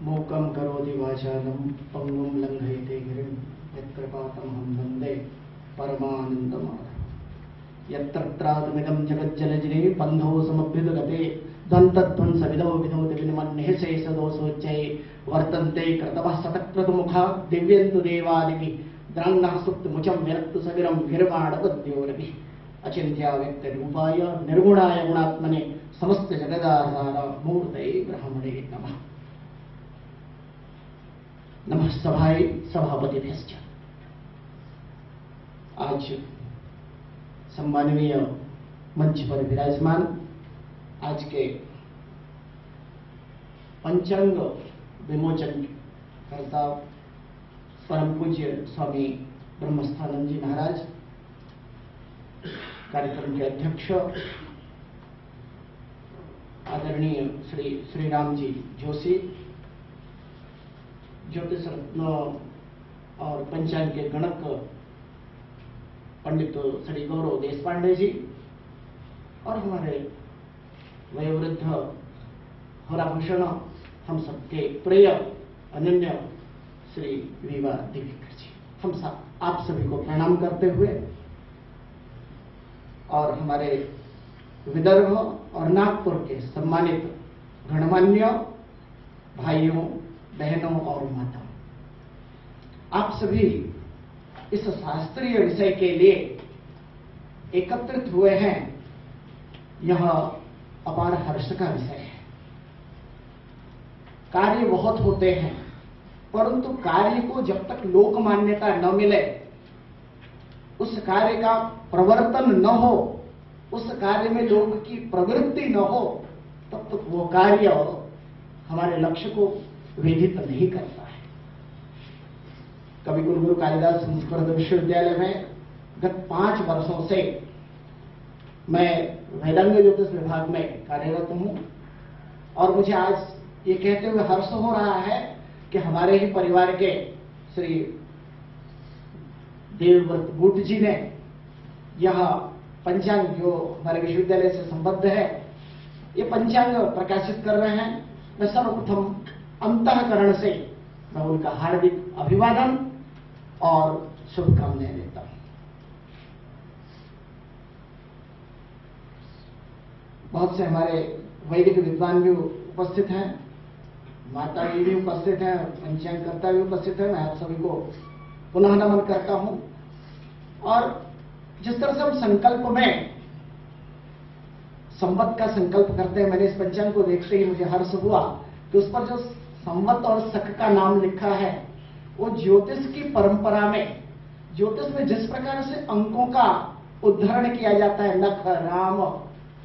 मूकं करोति वाचालं पंगुं लंघयते गिरिं यत्कृपातमहं वन्दे परमानन्दमाधवम्। यत्रत्रादमिदं जगज्जलजिरे बन्धो समभ्युदगते द्वन्द्वध्वंसविदो विनोति विनिमन्निःशेषदोषोच्चये वर्तन्ते क्रतवः शतक्रतुमुखा दिव्यन्तु देवादिभिः द्राङ्गः सुप्तमुचं विरक्तु सविरं गिर्वाणपद्योरपि अचिन्त्याव्यक्तरूपाय निर्गुणाय गुणात्मने समस्त जगदाधार मूर्तये ब्रह्मणे नमः। नमः सभाय सभापतिभ्यश्च। आज सम्माननीय मंच पर विराजमान आज के पंचांग विमोचन कर्ता परम पूज्य स्वामी ब्रह्मस्थानंद जी महाराज, कार्यक्रम के अध्यक्ष आदरणीय श्री श्रीराम जी जोशी, ज्योतिष रत्न और पंचांग के गणक पंडित श्री गौरव देशपांडे जी, और हमारे वयोवृद्ध हराभूषण हम सबके प्रिय अनन्य श्री वीवा दिव्यकर जी, हम सब आप सभी को प्रणाम करते हुए और हमारे विदर्भ और नागपुर के सम्मानित गणमान्य भाइयों बहनों और माताओं, आप सभी इस शास्त्रीय विषय के लिए एकत्रित हुए हैं। यह अपार हर्ष का विषय है। कार्य बहुत होते हैं, परंतु कार्य को जब तक लोक मान्यता न मिले, उस कार्य का प्रवर्तन न हो, उस कार्य में लोग की प्रवृत्ति न हो, तब तक वो कार्य हमारे लक्ष्य को वेधित नहीं करता है। कवि गुरु कालिदास संस्कृत विश्वविद्यालय में गत 5 वर्षों से मैं वेदांग ज्योतिष विभाग में कार्यरत हूं, और मुझे आज ये कहते हुए हर्ष हो रहा है कि हमारे ही परिवार के श्री देवव्रत बूट जी ने यह पंचांग जो हमारे विश्वविद्यालय से संबद्ध है, ये पंचांग प्रकाशित कर रहे हैं। मैं सर्वप्रथम अंतःकरण से मैं उनका हार्दिक अभिवादन और शुभकामनाएं देता हूं। बहुत से हमारे वैदिक विद्वान भी उपस्थित हैं, माता जी भी उपस्थित हैं, पंचांगकर्ता भी उपस्थित हैं। मैं आप सभी को पुनः नमन करता हूं। और जिस तरह से हम संकल्प में संवत का संकल्प करते हैं, मैंने इस पंचांग को देखते ही मुझे हर्ष हुआ कि उस पर जो संवत और शक का नाम लिखा है, वो ज्योतिष की परंपरा में, ज्योतिष में जिस प्रकार से अंकों का उद्धरण किया जाता है, नख, राम,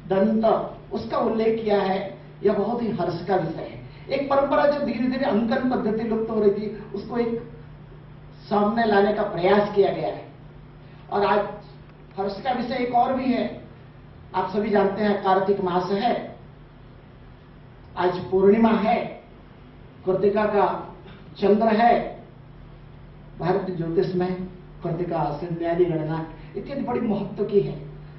दंत, उसका उल्लेख किया है। यह बहुत ही हर्ष का विषय है। एक परंपरा जो धीरे धीरे अंकन पद्धति लुप्त हो रही थी, उसको एक सामने लाने का प्रयास किया गया है। और आज हर्ष का विषय एक और भी है। आप सभी जानते हैं कार्तिक मास है, आज पूर्णिमा है, कृतिका का चंद्र है। भारतीय ज्योतिष में कृतिका, संध्यादि गणना इत्यादि बड़ी महत्व की है।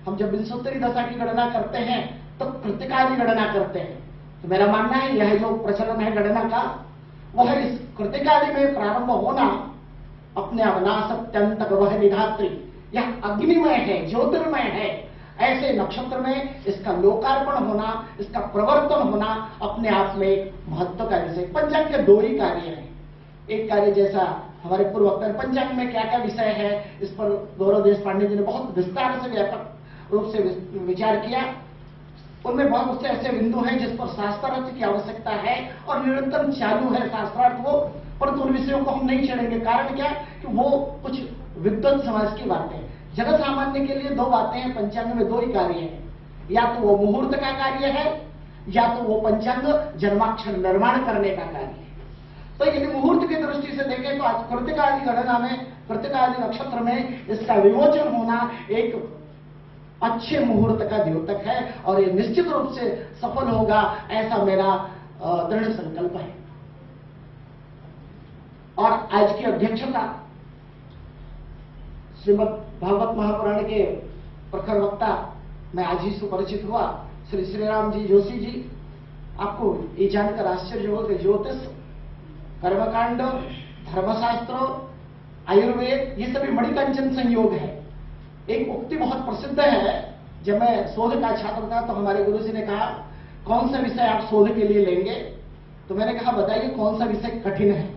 हम जब विंशोत्तरी दशा की गणना करते हैं तो कृतिकादि गणना करते हैं। तो मेरा मानना है यह जो प्रचलन है गणना का, वह इस कृतिकादि में प्रारंभ होना अपने अवनाशत्यंत वह विधात्री, यह अग्निमय है, ज्योतिर्मय है। ऐसे नक्षत्र में इसका लोकार्पण होना, इसका प्रवर्तन होना अपने आप में एक महत्व का विषय। पंचांग के 2 ही कार्य हैं। एक कार्य जैसा हमारे पूर्व वक्ता, पंचांग में क्या क्या विषय है, इस पर गौरव देशपांडे जी ने बहुत विस्तार से व्यापक रूप से विचार किया। उनमें बहुत से ऐसे बिंदु हैं जिस पर शास्त्रार्थ की आवश्यकता है और निरंतर चालू है शास्त्रार्थ वो, परंतु उन विषयों को हम नहीं छेड़ेंगे। कारण क्या कि वो कुछ विद्वत समाज की बातें हैं। जगत सामान्य के लिए 2 बातें हैं। पंचांग में 2 ही कार्य हैं, या तो वो मुहूर्त का कार्य है, या तो वो पंचांग जन्माक्षर निर्माण करने का कार्य है। तो यदि मुहूर्त की दृष्टि से देखें तो आज कृतिका आदि गणना में, कृतिका आदि नक्षत्र में इसका विमोचन होना एक अच्छे मुहूर्त का द्योतक है, और ये निश्चित रूप से सफल होगा, ऐसा मेरा दृढ़ संकल्प है। और आज की अध्यक्षता श्रीमद् भागवत महापुराण के प्रखर वक्ता, मैं आज ही सुपरिचित हुआ, श्री श्रीराम जी जोशी जी। आपको ये जानकर आश्चर्य होगा कि ज्योतिष कर्मकांड, धर्मशास्त्र, आयुर्वेद, ये सभी मणिकंचन संयोग है। एक उक्ति बहुत प्रसिद्ध है, जब मैं शोध का छात्र था तो हमारे गुरु जी ने कहा, कौन सा विषय आप शोध के लिए लेंगे? तो मैंने कहा, बताइए कौन सा विषय कठिन है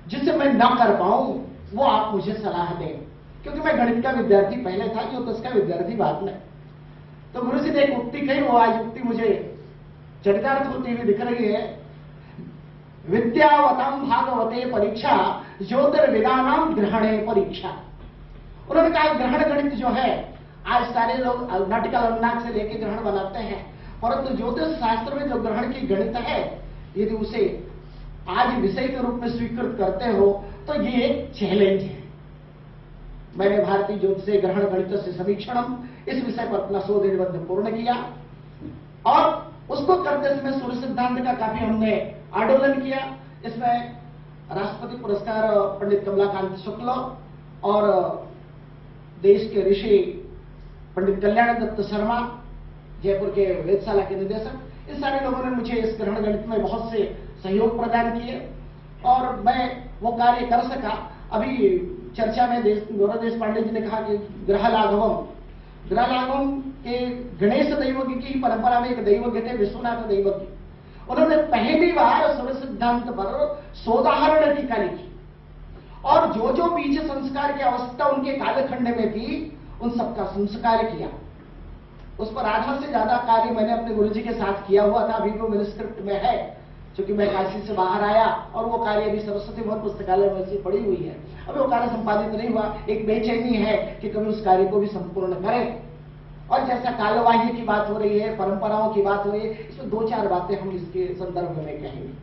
जिसे मैं ना कर पाऊं, वो आप मुझे सलाह दें। क्योंकि मैं गणित का विद्यार्थी पहले था, ज्योतिष का विद्यार्थी बाद में। तो गुरु जी ने एक उक्ति कही, वो आज उक्ति मुझे चरितार्थ होती हुई दिख रही है। विद्यावताम भागवते परीक्षा, ज्योतिर्विदानाम ग्रहणे परीक्षा। उन्होंने कहा, ग्रहण गणित जो है, आज सारे लोग नाटिकल अनुनाग से लेकर ग्रहण बनाते हैं, परंतु ज्योतिष शास्त्र में जो ग्रहण की गणित है, यदि उसे आज विषय के रूप में स्वीकृत करते हो तो ये एक चैलेंज है। मैंने भारतीय ज्योतिष ग्रहण गणित से समीक्षणम, इस विषय पर अपना शोध निबंध पूर्ण किया और उसको करते समय सूर्य सिद्धांत का काफी हमने आंदोलन किया। इसमें राष्ट्रपति पुरस्कार पंडित कमलाकांत शुक्ल और देश के ऋषि पंडित कल्याण दत्त शर्मा, जयपुर के वेधशाला के निदेशक, इन सारे लोगों ने मुझे इस ग्रहण गणित में बहुत से सहयोग प्रदान किए और मैं वो कार्य कर सका। अभी चर्चा में गौरव देश पांडे जी ने कहा कि ग्रह लाघवम के गणेश दैवज्ञ की परंपरा में एक दैवज्ञ थे विश्वनाथ दैवज्ञ। उन्होंने पहली बार सूर्य सिद्धांत पर सोदाहरण टीका लिखी और जो जो बीज संस्कार की आवश्यकता उनके कालखंड में थी, उन सबका संस्कार किया। उस पर आधा से ज्यादा कार्य मैंने अपने गुरुजी के साथ किया हुआ था। अभी वो मैन्युस्क्रिप्ट में है, क्योंकि मैं काशी से बाहर आया और वो कार्य अभी सरस्वती भवन पुस्तकालय में से पड़ी हुई है। अभी वो कार्य संपादित नहीं हुआ। एक बेचैनी है कि कभी उस कार्य को भी संपूर्ण करें। और जैसा कालवाह्य की बात हो रही है, परंपराओं की बात हो रही है, इसमें दो चार बातें हम इसके संदर्भ में कहेंगे।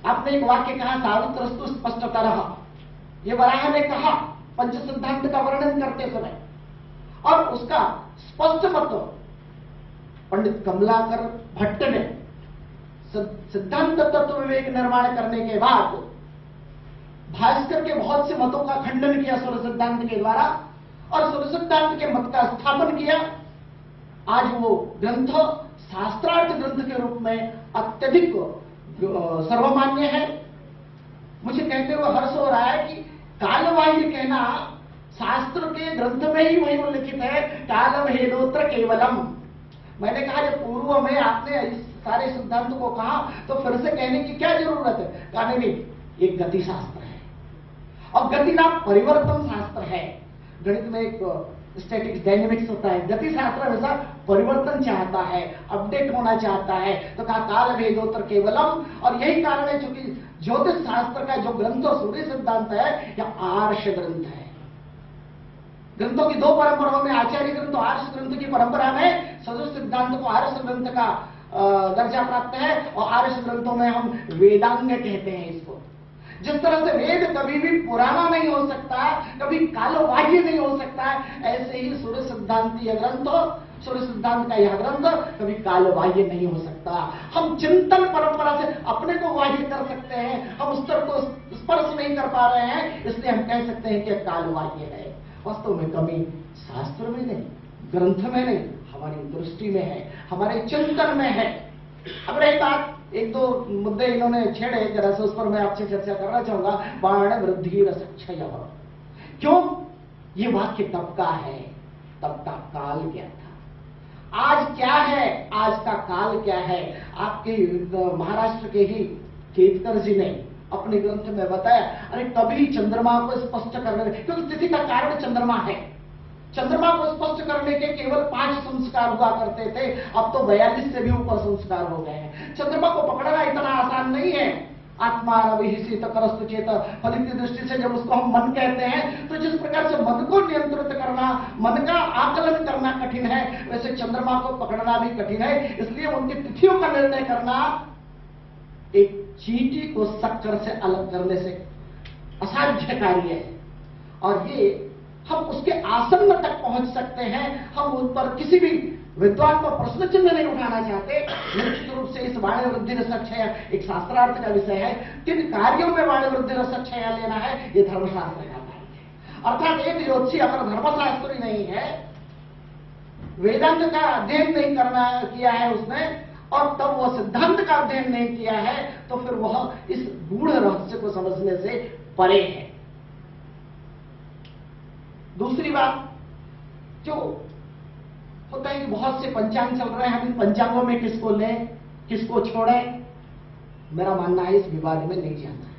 आपने एक वाक्य कहा, सावित्रस्तु स्पष्टतरः। ये वराह ने कहा पंच सिद्धांत का वर्णन करते समय, और उसका स्पष्ट मत पंडित कमलाकर भट्ट ने सिद्धांत तत्व विवेक निर्माण करने के बाद भास्कर के बहुत से मतों का खंडन किया सूर्य सिद्धांत के द्वारा और सूर्य सिद्धांत के मत का स्थापन किया। आज वो ग्रंथ शास्त्रार्थ ग्रंथ के रूप में अत्यधिक सर्वमान्य है। मुझे कहते हुए हर्ष हो रहा है कि कालवाह्य कहना शास्त्र के ग्रंथ में ही वही उल्लिखित है, काल भेदोत्र केवलम। मैंने कहा जब पूर्व में आपने इस सारे सिद्धांत को कहा तो फिर से कहने की क्या जरूरत है? कहा नहीं, एक गति शास्त्र है और गति नाम परिवर्तन शास्त्र है। गणित में एक स्टैटिक्स डायनेमिक्स होता है, गति शास्त्र वैसा परिवर्तन चाहता है, अपडेट होना चाहता है। तो कहा काल भेदोत्र केवलम। और यही कारण है चूंकि ज्योतिष शास्त्र का जो ग्रंथ सूर्य सिद्धांत है यह आर्ष ग्रंथ है। ग्रंथों की दो परंपराओं में, आचार्य ग्रंथ और आर्ष ग्रंथ की परंपरा में सूर्य सिद्धांत को आर्ष ग्रंथ का दर्जा प्राप्त है और आर्ष ग्रंथों में हम वेदांग कहते हैं इसको। जिस तरह से वेद कभी भी पुराना नहीं हो सकता, कभी कालवाह्य नहीं हो सकता, ऐसे ही सूर्य सिद्धांत यह ग्रंथ, सूर्य सिद्धांत का यह ग्रंथ कभी कालवाह्य नहीं हो सकता। हम चिंतन परंपरा से अपने को वाह्य कर सकते हैं, हम उस तरफ को स्पर्श नहीं कर पा रहे हैं, इसलिए हम कह सकते हैं कि कालवाह्य है। वास्तव में कमी शास्त्र में नहीं, ग्रंथ में नहीं, हमारी दृष्टि में है, हमारे चिंतन में है। अब रही बात, एक दो मुद्दे इन्होंने छेड़े, जरा से उस पर मैं आपसे चर्चा करना चाहूंगा। बाण वृद्धि रसक्षय, क्यों ये वाक्य तब का है? तब का काल क्या था, आज क्या है, आज का काल क्या है? आपके महाराष्ट्र के ही केतकर जी ने अपने ग्रंथ में बताया, अरे कभी चंद्रमा को स्पष्ट करने, क्योंकि तिथि का कारण चंद्रमा है, चंद्रमा को स्पष्ट करने के केवल 5 संस्कार हुआ करते थे, अब तो 42 से भी ऊपर संस्कार हो गए हैं। चंद्रमा को पकड़ना इतना आसान नहीं है। आत्मा रविहिषित करस्तु चेत, फलित की दृष्टि से जब उसको हम मन कहते हैं, तो जिस प्रकार से मन को नियंत्रित करना, मन का आकलन करना कठिन है, वैसे चंद्रमा को पकड़ना भी कठिन है। इसलिए उनकी तिथियों का निर्णय करना एक चींटी को शक्कर से अलग करने से असाध्य कार्य है। और ये हम उसके आसन्न तक पहुंच सकते हैं। हम उन पर किसी भी विद्वान को प्रश्न चिन्ह नहीं उठाना चाहते। निश्चित रूप से इस वाणी वृद्धि रसक्षय एक शास्त्रार्थ का विषय है। किन कार्यों में वाणी वृद्धि रसक्षय लेना है, ये धर्मशास्त्र का कार्य है। अर्थात एक ज्योतिषी अगर धर्मशास्त्री नहीं है, वेदांत का अध्ययन नहीं करना किया है उसने, और तब वह सिद्धांत का अध्ययन नहीं किया है तो फिर वह इस गूढ़ रहस्य को समझने से परे है। दूसरी बात, जो होता है कि बहुत से पंचांग चल रहे हैं, हम इन पंचांगों में किसको लें किसको छोड़ें, मेरा मानना है इस विवाद में नहीं जाना है।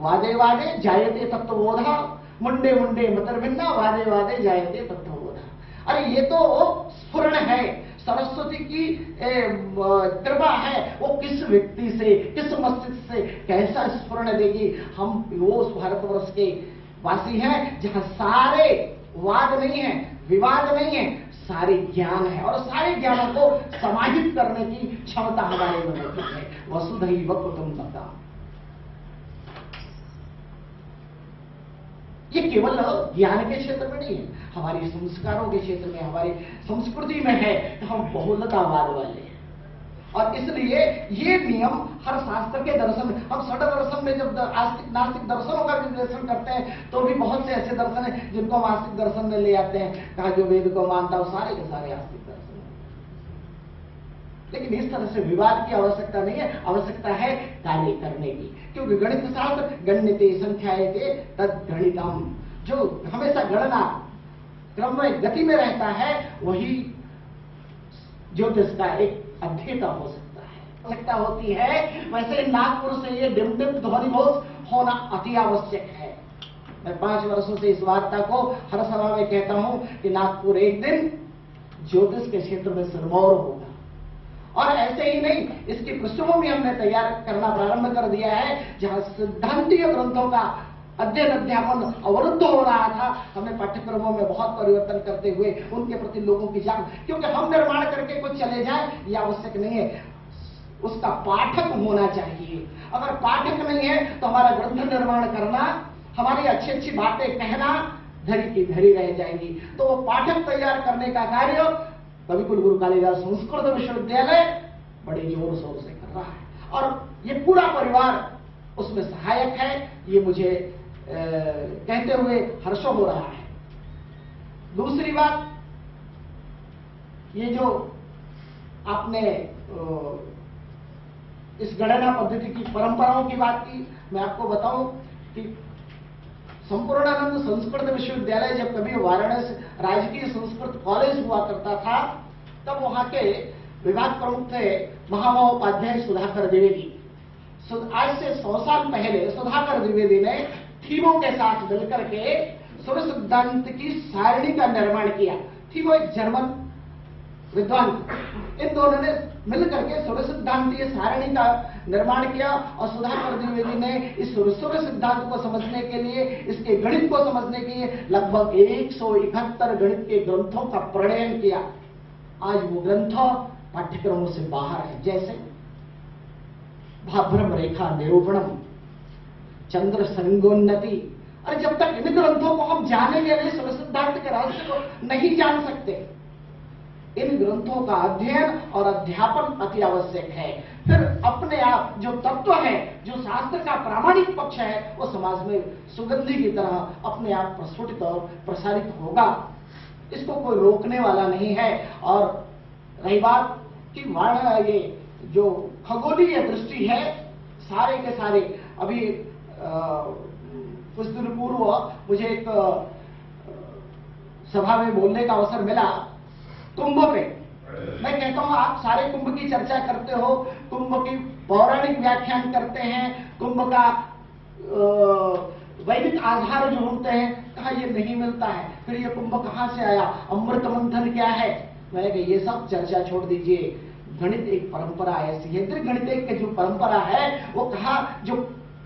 वादे वादे जायते तत्वबोधा, मुंडे मुंडे मतर्भिन्ना, वादे वादे जायते तत्वबोधा। अरे ये तो स्फुरण है, सरस्वती की कृपा है, वो किस व्यक्ति से किस मस्तिष्क से कैसा स्फुरण देगी। हम वो उस भारतवर्ष के वासी हैं जहां सारे वाद नहीं है, विवाद नहीं है, सारे ज्ञान है और सारे ज्ञानों को समाहित करने की क्षमता हमारे में होती है। वसुधैव कुटुम्बकम्। ये केवल ज्ञान के क्षेत्र में नहीं है, हमारे संस्कारों के क्षेत्र में, हमारी संस्कृति में है कि हम बहुलतावाद वाले हैं। और इसलिए ये नियम हर शास्त्र के दर्शन, हम षड दर्शन में जब आस्तिक नास्तिक दर्शनों का विश्लेषण करते हैं तो भी बहुत से ऐसे दर्शन हैं जिनको हम आस्तिक दर्शन में ले आते हैं। कहा जो वेद को मानता हो सारे के सारे आस्तिक दर्शन हैं। लेकिन इस तरह से विवाद की आवश्यकता नहीं है, आवश्यकता है कार्य करने की। क्योंकि गणित शास्त्र गण्यते संख्यायते तद गणितम, जो हमेशा गणना क्रम में गति में रहता है वही ज्योतिष का एक अध्येता हो सकता है, आवश्यकता होती है। वैसे नागपुर से ये डिमडिम ध्वनिघोष होना अति आवश्यक है। मैं 5 वर्षों से इस वार्ता को हर सभा में कहता हूं कि नागपुर एक दिन ज्योतिष के क्षेत्र में सिरमौर होगा। और ऐसे ही नहीं, इसकी पृष्ठभूमि हमने तैयार करना प्रारंभ कर दिया है। जहां सिद्धांतीय ग्रंथों का अध्ययन अध्यापन अवरुद्ध हो रहा था, हमने पाठ्यक्रमों में बहुत परिवर्तन करते हुए उनके प्रति लोगों की जान, क्योंकि हम निर्माण करके कुछ चले जाए ये आवश्यक नहीं है, उसका पाठक होना चाहिए। अगर पाठक नहीं है तो हमारा ग्रंथ निर्माण करना, हमारी अच्छी अच्छी बातें कहना धरी की धरी रह जाएंगी। तो वो पाठक तैयार करने का कार्य कविकुल गुरु कालिदास संस्कृत विश्वविद्यालय बड़े जोर शोर से कर रहा है और ये पूरा परिवार उसमें सहायक है। ये मुझे कहते हुए हर्ष हो रहा है। दूसरी बात, ये जो आपने इस गणना पद्धति की परंपराओं की बात की, मैं आपको बताऊं कि संपूर्णानंद संस्कृत विश्वविद्यालय जब कभी वाराणसी राजकीय संस्कृत कॉलेज हुआ करता था, तब वहां के विभाग प्रमुख थे महामहोपाध्याय सुधाकर द्विवेदी। आज से 100 साल पहले सुधाकर द्विवेदी ने थीमो के साथ मिलकर के सूर्य सिद्धांत की सारणी का निर्माण किया। थीमो एक जर्मन विद्वान, इन दोनों ने मिलकर के सूर्य सिद्धांतीय सारणी का निर्माण किया और सुधाकर द्विवेदी ने इस सूर्य सिद्धांत को समझने के लिए, इसके गणित को समझने के लिए लगभग 171 गणित के ग्रंथों का प्रणयन किया। आज वो ग्रंथ पाठ्यक्रमों से बाहर है, जैसे भाभ्रम रेखा निरूपणम, चंद्र संगोन्नति। अरे जब तक इन ग्रंथों को हम जानेंगे नहीं, सूर्य सिद्धांत के रहस्य को नहीं जान सकते। इन ग्रंथों का अध्ययन और अध्यापन अति आवश्यक है। फिर अपने आप जो तत्व है, जो शास्त्र का प्रामाणिक पक्ष है, वो समाज में सुगंधि की तरह अपने आप प्रस्फुटित और प्रसारित होगा। इसको कोई रोकने वाला नहीं है। और रही बात कि ये जो खगोलीय दृष्टि है, सारे के सारे, अभी कुछ दिन पूर्व मुझे एक सभा में बोलने का अवसर मिला कुंभ पे। मैं कहता हूं आप सारे कुंभ की चर्चा करते हो, कुंभ की पौराणिक व्याख्यान करते हैं, कुंभ का वैदिक आधार जो होते हैं, कहा ये नहीं मिलता है। फिर ये कुंभ कहां से आया, अमृत मंथन क्या है? मैंने कहा ये सब चर्चा छोड़ दीजिए। गणित एक परंपरा ऐसी है, गणित की जो परंपरा है वो कहा जो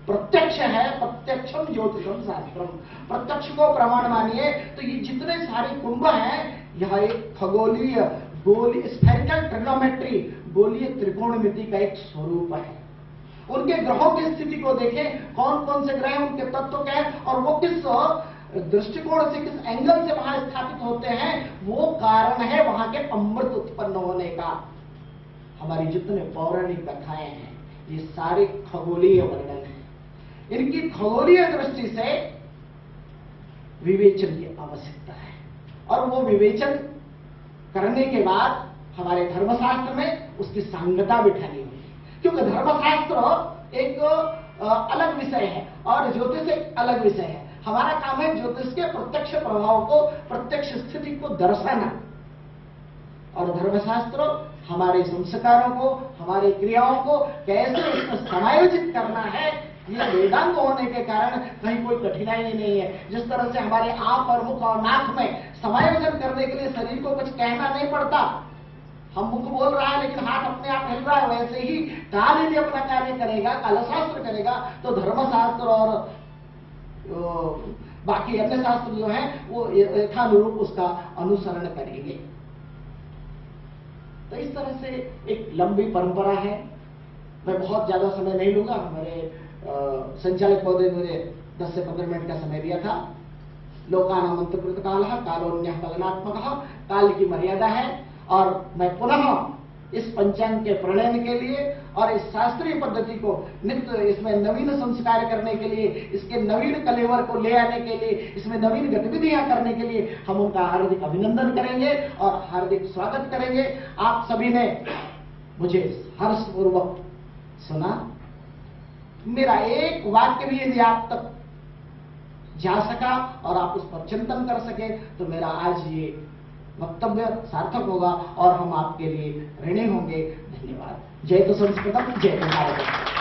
प्रत्यक्ष है, प्रत्यक्षम ज्योतिषम शास्त्रम, प्रत्यक्ष को प्रमाण मानिए। तो ये जितने सारे कुंभ हैं, यह एक खगोलीय गोलीय स्फेरिकल ट्रिग्नोमेट्री, गोलीय त्रिकोणमिति का एक स्वरूप है। उनके ग्रहों की स्थिति को देखें, कौन कौन से ग्रह, उनके तत्व क्या है और वो किस दृष्टिकोण से, किस एंगल से वहां स्थापित होते हैं, वो कारण है वहां के अमृत उत्पन्न होने का। हमारी जितने पौराणिक कथाएं हैं, ये सारे खगोलीय वर्णन है। इनकी खगोलीय दृष्टि से विवेचन की आवश्यकता है और वो विवेचन करने के बाद हमारे धर्मशास्त्र में उसकी सांगता बिठानी होगी, क्योंकि धर्मशास्त्र एक अलग विषय है और ज्योतिष एक अलग विषय है। हमारा काम है ज्योतिष के प्रत्यक्ष प्रभाव को, प्रत्यक्ष स्थिति को दर्शाना, और धर्मशास्त्र हमारे संस्कारों को, हमारी क्रियाओं को कैसे उसमें समायोजित करना है, ये वेदांत होने के कारण कहीं कोई कठिनाई नहीं है। जिस तरह से हमारे आंख और मुख और नाक में समायोजन करने के लिए शरीर को कुछ कहना नहीं पड़ता, हम मुख बोल रहा है लेकिन हाथ अपने आप हिल रहा है, वैसे ही काल यदि अपना कार्य करेगा, कालशास्त्र करेगा, तो धर्मशास्त्र और बाकी अन्य शास्त्र जो है वो यथानुरूप उसका अनुसरण करेंगे। तो इस तरह से एक लंबी परंपरा है। मैं बहुत ज्यादा समय नहीं लूंगा, हमारे संचालक महोदय ने मुझे 10 से 15 मिनट का समय दिया था। लोकानां अंतकृत कालः कालोन्यः कलनात्मकः, काल की मर्यादा है, और मैं पुनः इस पंचांग के प्रणयन के लिए और इस शास्त्रीय पद्धति को नित्य इसमें नवीन संस्कार करने के लिए, इसके नवीन कलेवर को ले आने के लिए, इसमें नवीन गतिविधियां करने के लिए हम उनका हार्दिक अभिनंदन करेंगे और हार्दिक स्वागत करेंगे। आप सभी ने मुझे हर्षपूर्वक सुना। मेरा एक वाक्य भी यदि आप तक जा सका और आप उस पर चिंतन कर सके तो मेरा आज ये वक्तव्य सार्थक होगा और हम आपके लिए ऋणी होंगे। धन्यवाद। जय तो संस्कृतम, जय तो भारत।